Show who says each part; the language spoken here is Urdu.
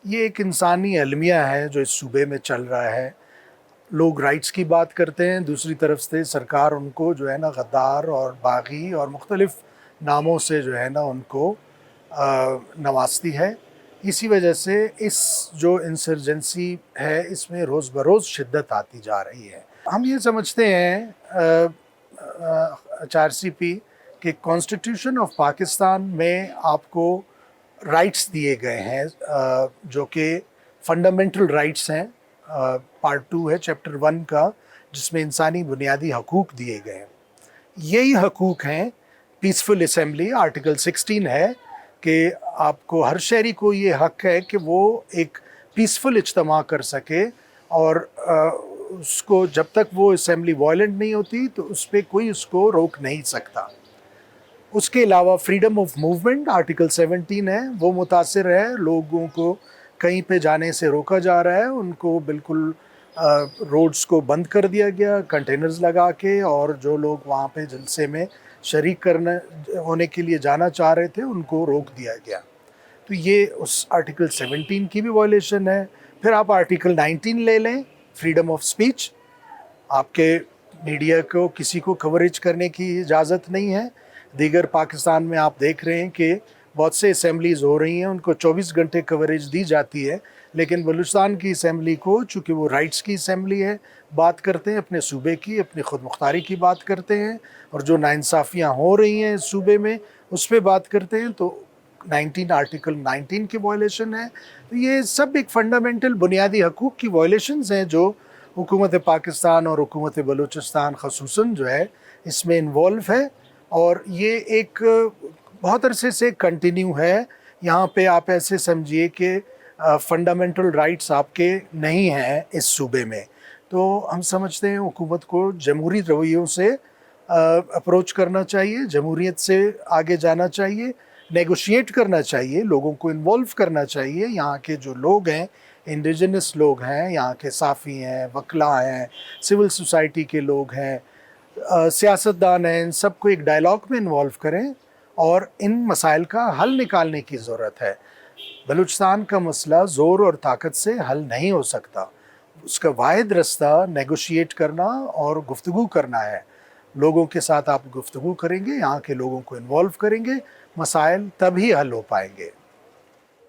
Speaker 1: یہ ایک انسانی المیہ ہے جو اس صوبے میں چل رہا ہے. لوگ رائٹس کی بات کرتے ہیں، دوسری طرف سے سرکار ان کو جو ہے نا غدار اور باغی اور مختلف ناموں سے جو ہے نا ان کو نوازتی ہے. اسی وجہ سے اس جو انسرجنسی ہے اس میں روز بروز شدت آتی جا رہی ہے. ہم یہ سمجھتے ہیں HRCP کہ کانسٹیٹیوشن آف پاکستان میں آپ کو رائٹس دیے گئے ہیں جو کہ فنڈامنٹل رائٹس ہیں. پارٹ 2 ہے چیپٹر 1 کا، جس میں انسانی بنیادی حقوق دیے گئے ہیں. یہی حقوق ہیں پیسفل اسمبلی. آرٹیکل 16 ہے کہ آپ کو ہر شہری کو یہ حق ہے کہ وہ ایک پیسفل اجتماع کر سکے، اور اس کو جب تک وہ اسمبلی وائلنٹ نہیں ہوتی تو اس پہ کوئی اس کو روک نہیں سکتا. اس کے علاوہ فریڈم آف موومنٹ آرٹیکل 17 ہے، وہ متاثر ہے. لوگوں کو کہیں پہ جانے سے روکا جا رہا ہے، ان کو بالکل روڈز کو بند کر دیا گیا کنٹینرز لگا کے، اور جو لوگ وہاں پہ جلسے میں شریک ہونے کے لیے جانا چاہ رہے تھے ان کو روک دیا گیا. تو یہ اس آرٹیکل 17 کی بھی وائلیشن ہے. پھر آپ آرٹیکل 19 لے لیں، فریڈم آف سپیچ. آپ کے میڈیا کو کسی کو کوریج کرنے کی اجازت نہیں ہے. دیگر پاکستان میں آپ دیکھ رہے ہیں کہ بہت سے اسمبلیز ہو رہی ہیں، ان کو 24 گھنٹے کوریج دی جاتی ہے، لیکن بلوچستان کی اسمبلی کو، چونکہ وہ رائٹس کی اسمبلی ہے، بات کرتے ہیں اپنے صوبے کی، اپنی خود مختاری کی بات کرتے ہیں، اور جو ناانصافیاں ہو رہی ہیں اس صوبے میں اس پہ بات کرتے ہیں. تو آرٹیکل 19 کی وائلیشن ہے. تو یہ سب ایک فنڈامنٹل بنیادی حقوق کی وائلیشنز ہیں جو حکومت پاکستان اور حکومت بلوچستان خصوصاً جو ہے اس میں انوالو ہے، اور یہ ایک بہت عرصے سے کنٹینیو ہے. یہاں پہ آپ ایسے سمجھیے کہ فنڈامنٹل رائٹس آپ کے نہیں ہیں اس صوبے میں. تو ہم سمجھتے ہیں حکومت کو جمہوری رویوں سے اپروچ کرنا چاہیے، جمہوریت سے آگے جانا چاہیے، نیگوشیٹ کرنا چاہیے، لوگوں کو انوالو کرنا چاہیے. یہاں کے جو لوگ ہیں، انڈیجنس لوگ ہیں، یہاں کے صحافی ہیں، وکلاء ہیں، سول سوسائٹی کے لوگ ہیں، سیاستدان ہیں، ان سب کو ایک ڈائلاگ میں انوالو کریں اور ان مسائل کا حل نکالنے کی ضرورت ہے. بلوچستان کا مسئلہ زور اور طاقت سے حل نہیں ہو سکتا. اس کا واحد رستہ نیگوشیٹ کرنا اور گفتگو کرنا ہے. لوگوں کے ساتھ آپ گفتگو کریں گے، یہاں کے لوگوں کو انوالو کریں گے، مسائل تبھی حل ہو پائیں گے.